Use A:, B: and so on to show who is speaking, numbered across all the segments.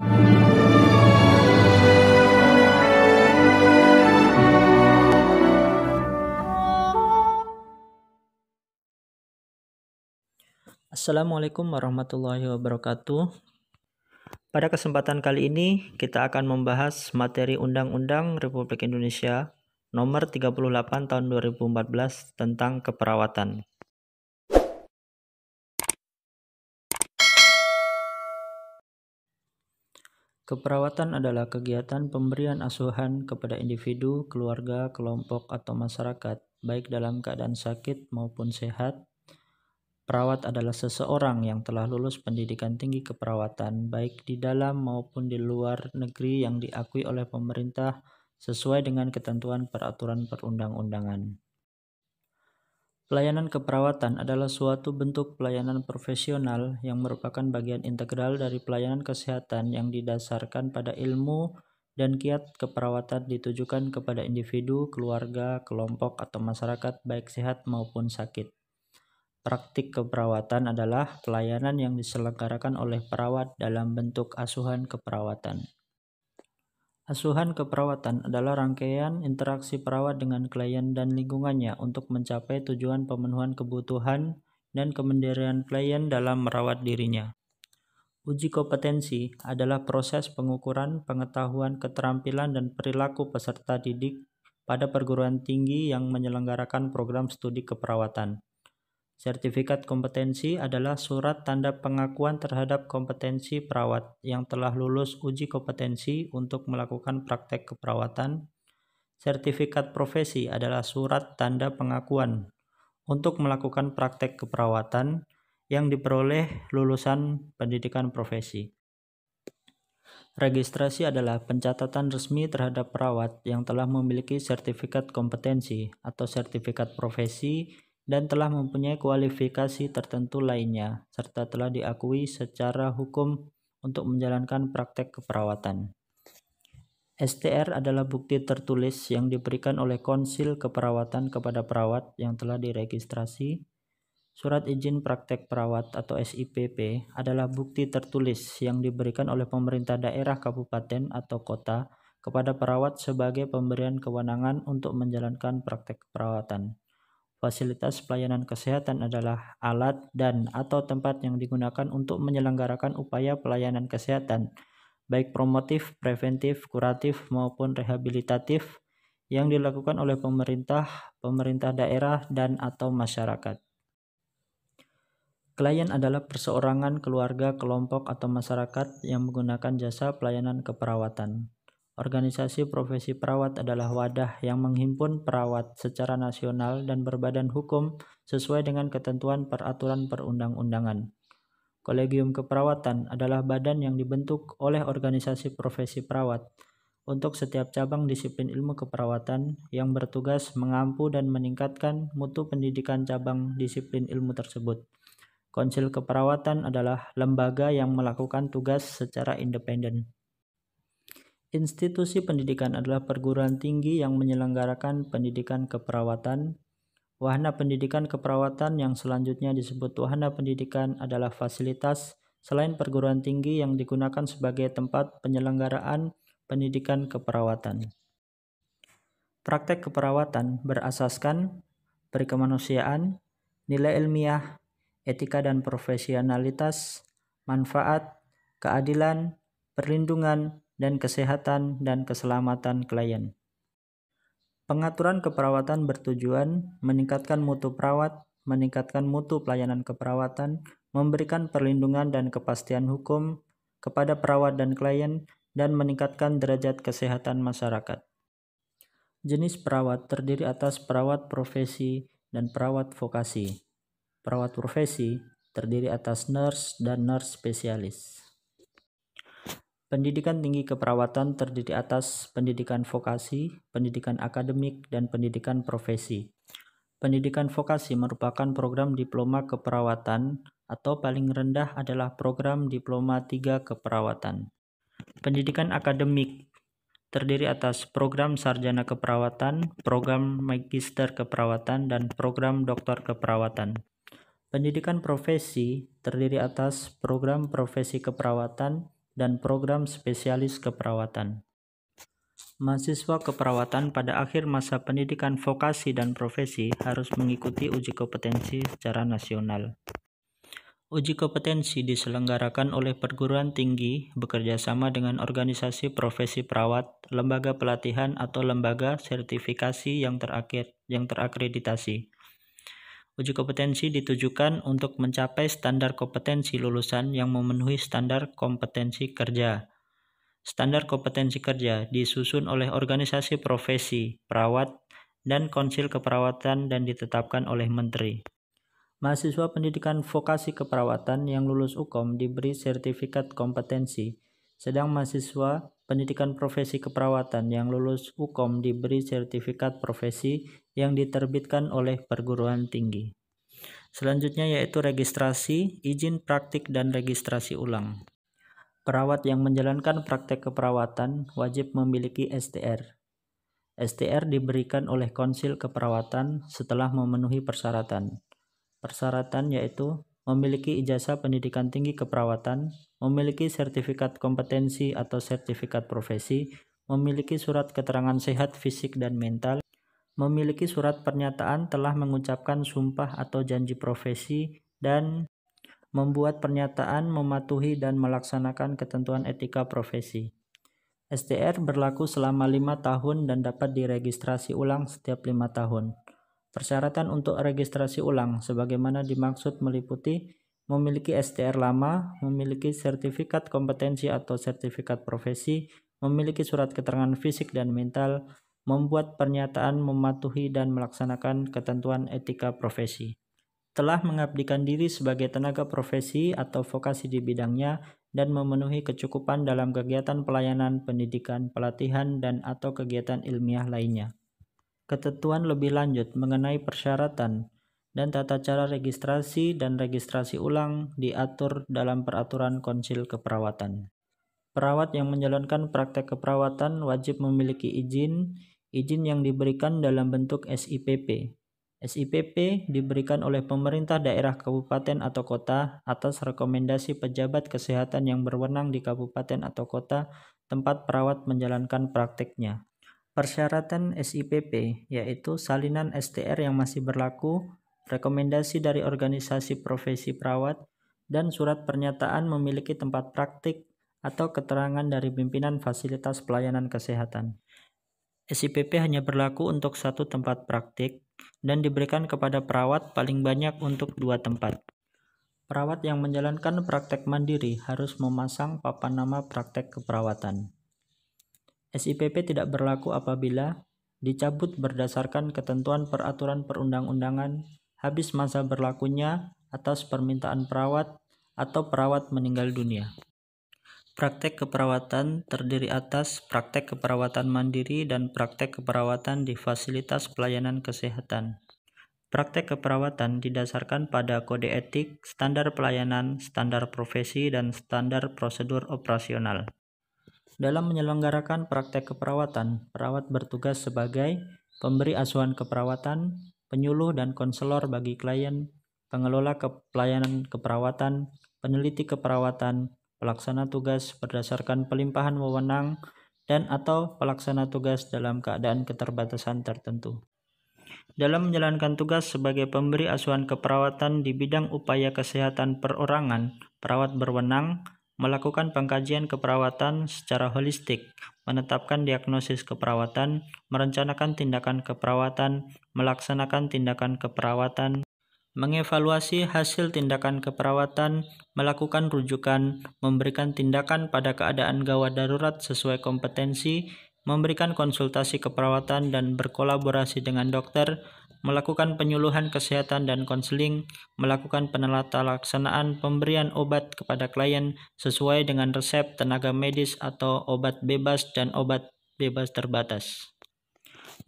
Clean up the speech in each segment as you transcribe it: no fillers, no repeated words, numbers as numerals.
A: Assalamualaikum warahmatullahi wabarakatuh. Pada kesempatan kali ini kita akan membahas materi Undang-Undang Republik Indonesia Nomor 38 Tahun 2014 tentang keperawatan. Keperawatan adalah kegiatan pemberian asuhan kepada individu, keluarga, kelompok, atau masyarakat, baik dalam keadaan sakit maupun sehat. Perawat adalah seseorang yang telah lulus pendidikan tinggi keperawatan, baik di dalam maupun di luar negeri yang diakui oleh pemerintah sesuai dengan ketentuan peraturan perundang-undangan. Pelayanan keperawatan adalah suatu bentuk pelayanan profesional yang merupakan bagian integral dari pelayanan kesehatan yang didasarkan pada ilmu dan kiat keperawatan ditujukan kepada individu, keluarga, kelompok, atau masyarakat baik sehat maupun sakit. Praktik keperawatan adalah pelayanan yang diselenggarakan oleh perawat dalam bentuk asuhan keperawatan. Asuhan keperawatan adalah rangkaian interaksi perawat dengan klien dan lingkungannya untuk mencapai tujuan pemenuhan kebutuhan dan kemandirian klien dalam merawat dirinya. Uji kompetensi adalah proses pengukuran pengetahuan, keterampilan, dan perilaku peserta didik pada perguruan tinggi yang menyelenggarakan program studi keperawatan. Sertifikat kompetensi adalah surat tanda pengakuan terhadap kompetensi perawat yang telah lulus uji kompetensi untuk melakukan praktek keperawatan. Sertifikat profesi adalah surat tanda pengakuan untuk melakukan praktek keperawatan yang diperoleh lulusan pendidikan profesi. Registrasi adalah pencatatan resmi terhadap perawat yang telah memiliki sertifikat kompetensi atau sertifikat profesi dan telah mempunyai kualifikasi tertentu lainnya, serta telah diakui secara hukum untuk menjalankan praktek keperawatan. STR adalah bukti tertulis yang diberikan oleh Konsil Keperawatan kepada perawat yang telah diregistrasi. Surat izin praktek perawat atau SIPP adalah bukti tertulis yang diberikan oleh pemerintah daerah, kabupaten, atau kota kepada perawat sebagai pemberian kewenangan untuk menjalankan praktek keperawatan. Fasilitas pelayanan kesehatan adalah alat dan atau tempat yang digunakan untuk menyelenggarakan upaya pelayanan kesehatan, baik promotif, preventif, kuratif, maupun rehabilitatif yang dilakukan oleh pemerintah daerah, dan atau masyarakat. Klien adalah perseorangan, keluarga, kelompok, atau masyarakat yang menggunakan jasa pelayanan keperawatan. Organisasi profesi perawat adalah wadah yang menghimpun perawat secara nasional dan berbadan hukum sesuai dengan ketentuan peraturan perundang-undangan. Kolegium keperawatan adalah badan yang dibentuk oleh organisasi profesi perawat untuk setiap cabang disiplin ilmu keperawatan yang bertugas mengampu dan meningkatkan mutu pendidikan cabang disiplin ilmu tersebut. Konsil keperawatan adalah lembaga yang melakukan tugas secara independen. Institusi pendidikan adalah perguruan tinggi yang menyelenggarakan pendidikan keperawatan. Wahana pendidikan keperawatan yang selanjutnya disebut wahana pendidikan adalah fasilitas selain perguruan tinggi yang digunakan sebagai tempat penyelenggaraan pendidikan keperawatan. Praktek keperawatan berasaskan perikemanusiaan, nilai ilmiah, etika dan profesionalitas, manfaat, keadilan, perlindungan, dan kesehatan dan keselamatan klien. Pengaturan keperawatan bertujuan meningkatkan mutu perawat, meningkatkan mutu pelayanan keperawatan, memberikan perlindungan dan kepastian hukum kepada perawat dan klien, dan meningkatkan derajat kesehatan masyarakat. Jenis perawat terdiri atas perawat profesi dan perawat vokasi. Perawat profesi terdiri atas nurse dan nurse spesialis. Pendidikan tinggi keperawatan terdiri atas pendidikan vokasi, pendidikan akademik, dan pendidikan profesi. Pendidikan vokasi merupakan program diploma keperawatan atau paling rendah adalah program diploma 3 keperawatan. Pendidikan akademik terdiri atas program sarjana keperawatan, program magister keperawatan, dan program doktor keperawatan. Pendidikan profesi terdiri atas program profesi keperawatan, dan program spesialis keperawatan. Mahasiswa keperawatan pada akhir masa pendidikan vokasi dan profesi harus mengikuti uji kompetensi secara nasional. Uji kompetensi diselenggarakan oleh perguruan tinggi bekerja sama dengan organisasi profesi perawat, lembaga pelatihan atau lembaga sertifikasi yang terakreditasi. Uji kompetensi ditujukan untuk mencapai standar kompetensi lulusan yang memenuhi standar kompetensi kerja. Standar kompetensi kerja disusun oleh organisasi profesi perawat dan konsil keperawatan dan ditetapkan oleh menteri. Mahasiswa pendidikan vokasi keperawatan yang lulus UKOM diberi sertifikat kompetensi, sedang mahasiswa pendidikan profesi keperawatan yang lulus UKOM diberi sertifikat profesi yang diterbitkan oleh perguruan tinggi. Selanjutnya yaitu registrasi, izin praktik dan registrasi ulang. Perawat yang menjalankan praktek keperawatan wajib memiliki STR. STR diberikan oleh konsil keperawatan setelah memenuhi persyaratan. Persyaratan yaitu memiliki ijazah pendidikan tinggi keperawatan, memiliki sertifikat kompetensi atau sertifikat profesi, memiliki surat keterangan sehat fisik dan mental, memiliki surat pernyataan telah mengucapkan sumpah atau janji profesi, dan membuat pernyataan mematuhi dan melaksanakan ketentuan etika profesi. STR berlaku selama 5 tahun dan dapat diregistrasi ulang setiap 5 tahun. Persyaratan untuk registrasi ulang sebagaimana dimaksud meliputi memiliki STR lama, memiliki sertifikat kompetensi atau sertifikat profesi, memiliki surat keterangan fisik dan mental, membuat pernyataan mematuhi dan melaksanakan ketentuan etika profesi, telah mengabdikan diri sebagai tenaga profesi atau vokasi di bidangnya dan memenuhi kecukupan dalam kegiatan pelayanan, pendidikan, pelatihan, dan atau kegiatan ilmiah lainnya. Ketentuan lebih lanjut mengenai persyaratan dan tata cara registrasi dan registrasi ulang diatur dalam Peraturan Konsil Keperawatan. Perawat yang menjalankan praktek keperawatan wajib memiliki izin yang diberikan dalam bentuk SIPP. SIPP diberikan oleh pemerintah daerah kabupaten atau kota atas rekomendasi pejabat kesehatan yang berwenang di kabupaten atau kota tempat perawat menjalankan prakteknya. Persyaratan SIPP yaitu salinan STR yang masih berlaku, rekomendasi dari organisasi profesi perawat, dan surat pernyataan memiliki tempat praktik atau keterangan dari pimpinan fasilitas pelayanan kesehatan. SIPP hanya berlaku untuk satu tempat praktik dan diberikan kepada perawat paling banyak untuk 2 tempat. Perawat yang menjalankan praktek mandiri harus memasang papan nama praktek keperawatan. SIPP tidak berlaku apabila dicabut berdasarkan ketentuan peraturan perundang-undangan, habis masa berlakunya atas permintaan perawat, atau perawat meninggal dunia. Praktek keperawatan terdiri atas praktek keperawatan mandiri dan praktek keperawatan di fasilitas pelayanan kesehatan. Praktek keperawatan didasarkan pada kode etik, standar pelayanan, standar profesi, dan standar prosedur operasional. Dalam menyelenggarakan praktek keperawatan, perawat bertugas sebagai pemberi asuhan keperawatan, penyuluh dan konselor bagi klien, pengelola pelayanan keperawatan, peneliti keperawatan, pelaksana tugas berdasarkan pelimpahan wewenang, dan atau pelaksana tugas dalam keadaan keterbatasan tertentu. Dalam menjalankan tugas sebagai pemberi asuhan keperawatan di bidang upaya kesehatan perorangan, perawat berwenang melakukan pengkajian keperawatan secara holistik, menetapkan diagnosis keperawatan, merencanakan tindakan keperawatan, melaksanakan tindakan keperawatan, mengevaluasi hasil tindakan keperawatan, melakukan rujukan, memberikan tindakan pada keadaan gawat darurat sesuai kompetensi, memberikan konsultasi keperawatan dan berkolaborasi dengan dokter, melakukan penyuluhan kesehatan dan konseling, melakukan penelatalaksanaan pemberian obat kepada klien sesuai dengan resep tenaga medis atau obat bebas dan obat bebas terbatas.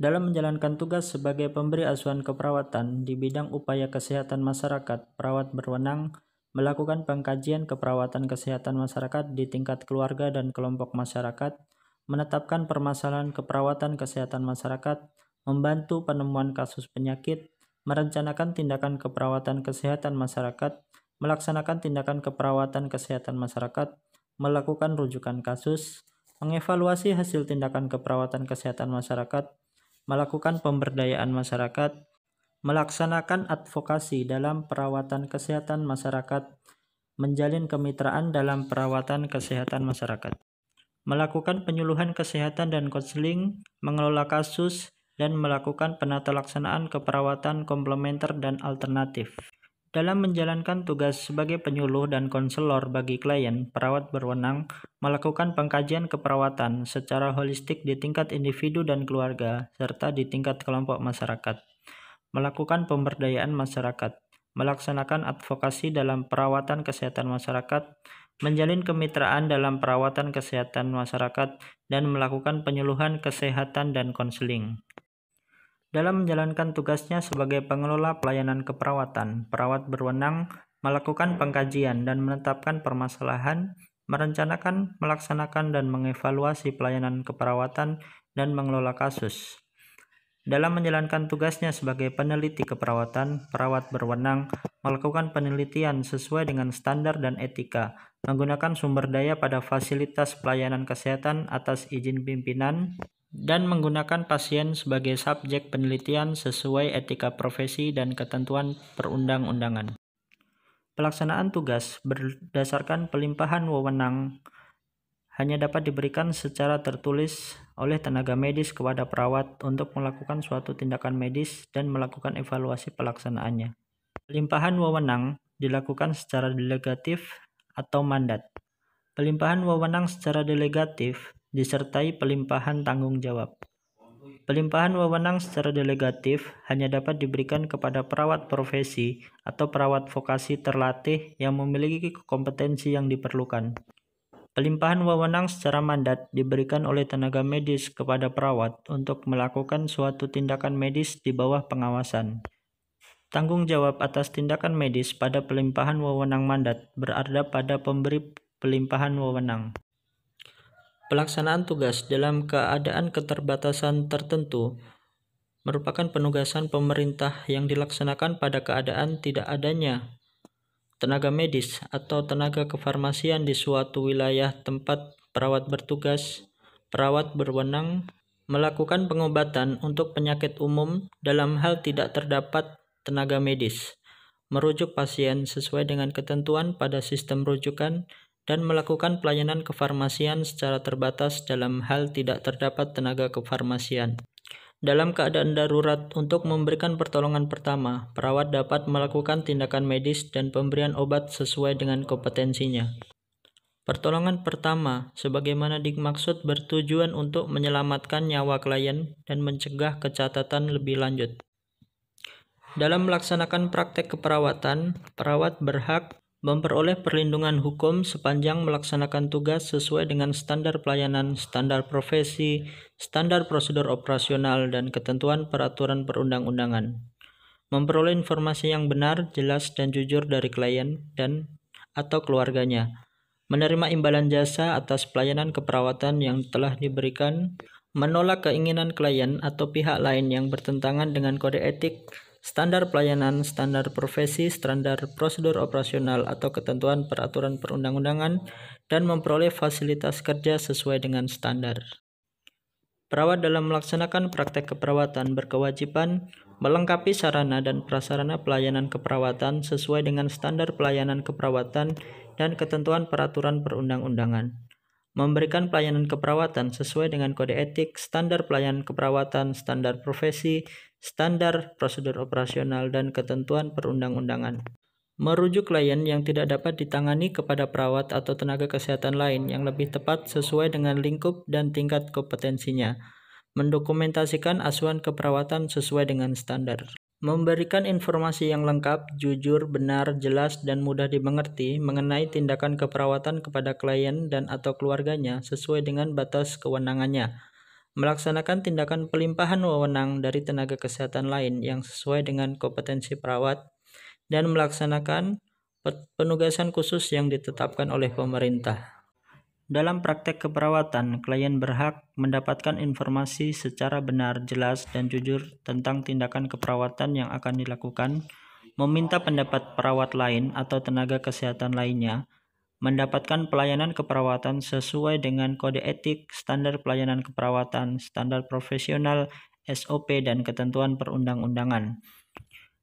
A: Dalam menjalankan tugas sebagai pemberi asuhan keperawatan di bidang upaya kesehatan masyarakat, perawat berwenang melakukan pengkajian keperawatan kesehatan masyarakat di tingkat keluarga dan kelompok masyarakat, menetapkan permasalahan keperawatan kesehatan masyarakat, membantu penemuan kasus penyakit, merencanakan tindakan keperawatan kesehatan masyarakat, melaksanakan tindakan keperawatan kesehatan masyarakat, melakukan rujukan kasus, mengevaluasi hasil tindakan keperawatan kesehatan masyarakat, melakukan pemberdayaan masyarakat, melaksanakan advokasi dalam perawatan kesehatan masyarakat, menjalin kemitraan dalam perawatan kesehatan masyarakat, melakukan penyuluhan kesehatan dan konseling, mengelola kasus, dan melakukan penata laksanaan keperawatan komplementer dan alternatif. Dalam menjalankan tugas sebagai penyuluh dan konselor bagi klien, perawat berwenang melakukan pengkajian keperawatan secara holistik di tingkat individu dan keluarga, serta di tingkat kelompok masyarakat, melakukan pemberdayaan masyarakat, melaksanakan advokasi dalam perawatan kesehatan masyarakat, menjalin kemitraan dalam perawatan kesehatan masyarakat, dan melakukan penyuluhan kesehatan dan konseling. Dalam menjalankan tugasnya sebagai pengelola pelayanan keperawatan, perawat berwenang melakukan pengkajian dan menetapkan permasalahan, merencanakan, melaksanakan, dan mengevaluasi pelayanan keperawatan dan mengelola kasus. Dalam menjalankan tugasnya sebagai peneliti keperawatan, perawat berwenang melakukan penelitian sesuai dengan standar dan etika, menggunakan sumber daya pada fasilitas pelayanan kesehatan atas izin pimpinan, dan menggunakan pasien sebagai subjek penelitian sesuai etika profesi dan ketentuan perundang-undangan. Pelaksanaan tugas berdasarkan pelimpahan wewenang hanya dapat diberikan secara tertulis oleh tenaga medis kepada perawat untuk melakukan suatu tindakan medis dan melakukan evaluasi pelaksanaannya. Pelimpahan wewenang dilakukan secara delegatif atau mandat. Pelimpahan wewenang secara delegatif disertai pelimpahan tanggung jawab. Pelimpahan wewenang secara delegatif hanya dapat diberikan kepada perawat profesi atau perawat vokasi terlatih yang memiliki kompetensi yang diperlukan. Pelimpahan wewenang secara mandat diberikan oleh tenaga medis kepada perawat untuk melakukan suatu tindakan medis di bawah pengawasan. Tanggung jawab atas tindakan medis pada pelimpahan wewenang mandat berada pada pemberi pelimpahan wewenang. Pelaksanaan tugas dalam keadaan keterbatasan tertentu merupakan penugasan pemerintah yang dilaksanakan pada keadaan tidak adanya tenaga medis atau tenaga kefarmasian di suatu wilayah tempat perawat bertugas. Perawat berwenang melakukan pengobatan untuk penyakit umum dalam hal tidak terdapat tenaga medis, merujuk pasien sesuai dengan ketentuan pada sistem rujukan, dan melakukan pelayanan kefarmasian secara terbatas dalam hal tidak terdapat tenaga kefarmasian. Dalam keadaan darurat, untuk memberikan pertolongan pertama, perawat dapat melakukan tindakan medis dan pemberian obat sesuai dengan kompetensinya. Pertolongan pertama, sebagaimana dimaksud, bertujuan untuk menyelamatkan nyawa klien dan mencegah kecatatan lebih lanjut. Dalam melaksanakan praktek keperawatan, perawat berhak memperoleh perlindungan hukum sepanjang melaksanakan tugas sesuai dengan standar pelayanan, standar profesi, standar prosedur operasional, dan ketentuan peraturan perundang-undangan. Memperoleh informasi yang benar, jelas, dan jujur dari klien dan atau keluarganya. Menerima imbalan jasa atas pelayanan keperawatan yang telah diberikan. Menolak keinginan klien atau pihak lain yang bertentangan dengan kode etik, standar pelayanan, standar profesi, standar prosedur operasional, atau ketentuan peraturan perundang-undangan, dan memperoleh fasilitas kerja sesuai dengan standar. Perawat dalam melaksanakan praktek keperawatan berkewajiban melengkapi sarana dan prasarana pelayanan keperawatan sesuai dengan standar pelayanan keperawatan dan ketentuan peraturan perundang-undangan. Memberikan pelayanan keperawatan sesuai dengan kode etik, standar pelayanan keperawatan, standar profesi, standar prosedur operasional, dan ketentuan perundang-undangan. Merujuk klien yang tidak dapat ditangani kepada perawat atau tenaga kesehatan lain yang lebih tepat sesuai dengan lingkup dan tingkat kompetensinya. Mendokumentasikan asuhan keperawatan sesuai dengan standar. Memberikan informasi yang lengkap, jujur, benar, jelas, dan mudah dimengerti mengenai tindakan keperawatan kepada klien dan atau keluarganya sesuai dengan batas kewenangannya. Melaksanakan tindakan pelimpahan wewenang dari tenaga kesehatan lain yang sesuai dengan kompetensi perawat, dan melaksanakan penugasan khusus yang ditetapkan oleh pemerintah. Dalam praktek keperawatan, klien berhak mendapatkan informasi secara benar, jelas, dan jujur tentang tindakan keperawatan yang akan dilakukan, meminta pendapat perawat lain atau tenaga kesehatan lainnya, mendapatkan pelayanan keperawatan sesuai dengan kode etik, standar pelayanan keperawatan, standar profesional, SOP, dan ketentuan perundang-undangan.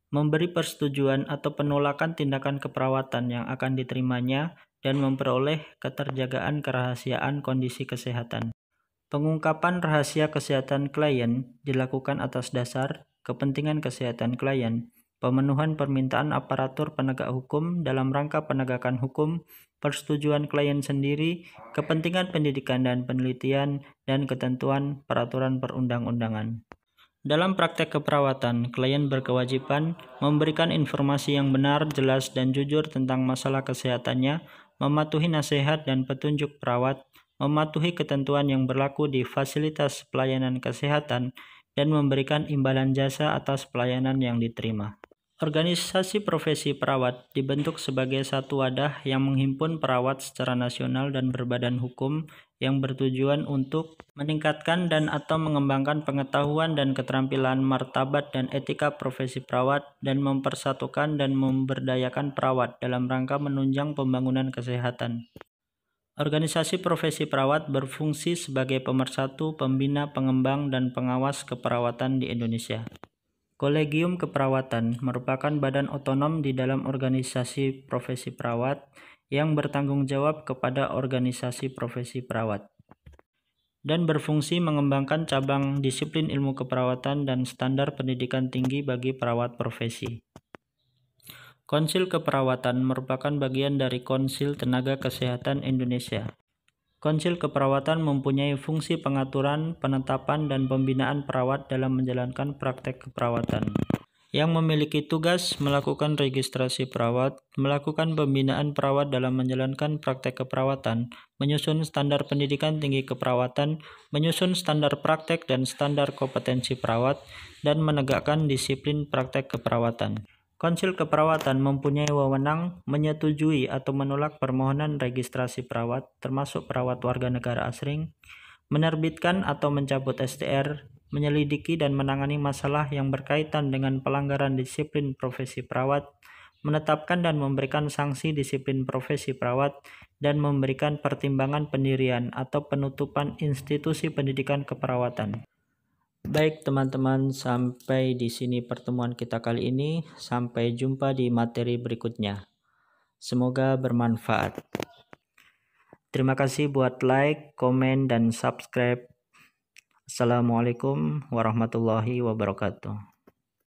A: Memberi persetujuan atau penolakan tindakan keperawatan yang akan diterimanya, dan memperoleh keterjagaan kerahasiaan kondisi kesehatan. Pengungkapan rahasia kesehatan klien dilakukan atas dasar kepentingan kesehatan klien, pemenuhan permintaan aparatur penegak hukum dalam rangka penegakan hukum, persetujuan klien sendiri, kepentingan pendidikan dan penelitian, dan ketentuan peraturan perundang-undangan. Dalam praktek keperawatan, klien berkewajiban memberikan informasi yang benar, jelas, dan jujur tentang masalah kesehatannya, mematuhi nasihat dan petunjuk perawat, mematuhi ketentuan yang berlaku di fasilitas pelayanan kesehatan, dan memberikan imbalan jasa atas pelayanan yang diterima. Organisasi profesi perawat dibentuk sebagai satu wadah yang menghimpun perawat secara nasional dan berbadan hukum yang bertujuan untuk meningkatkan dan atau mengembangkan pengetahuan dan keterampilan, martabat dan etika profesi perawat, dan mempersatukan dan memberdayakan perawat dalam rangka menunjang pembangunan kesehatan. Organisasi profesi perawat berfungsi sebagai pemersatu, pembina, pengembang, dan pengawas keperawatan di Indonesia. Kolegium Keperawatan merupakan badan otonom di dalam organisasi profesi perawat yang bertanggung jawab kepada organisasi profesi perawat dan berfungsi mengembangkan cabang disiplin ilmu keperawatan dan standar pendidikan tinggi bagi perawat profesi. Konsil Keperawatan merupakan bagian dari Konsil Tenaga Kesehatan Indonesia. Konsil Keperawatan mempunyai fungsi pengaturan, penetapan, dan pembinaan perawat dalam menjalankan praktek keperawatan, yang memiliki tugas melakukan registrasi perawat, melakukan pembinaan perawat dalam menjalankan praktek keperawatan, menyusun standar pendidikan tinggi keperawatan, menyusun standar praktek dan standar kompetensi perawat, dan menegakkan disiplin praktek keperawatan. Konsil Keperawatan mempunyai wewenang menyetujui atau menolak permohonan registrasi perawat, termasuk perawat warga negara asing, menerbitkan atau mencabut STR, menyelidiki dan menangani masalah yang berkaitan dengan pelanggaran disiplin profesi perawat, menetapkan dan memberikan sanksi disiplin profesi perawat, dan memberikan pertimbangan pendirian atau penutupan institusi pendidikan keperawatan. Baik teman-teman, sampai di sini pertemuan kita kali ini. Sampai jumpa di materi berikutnya. Semoga bermanfaat. Terima kasih buat like, komen, dan subscribe. Assalamualaikum warahmatullahi wabarakatuh.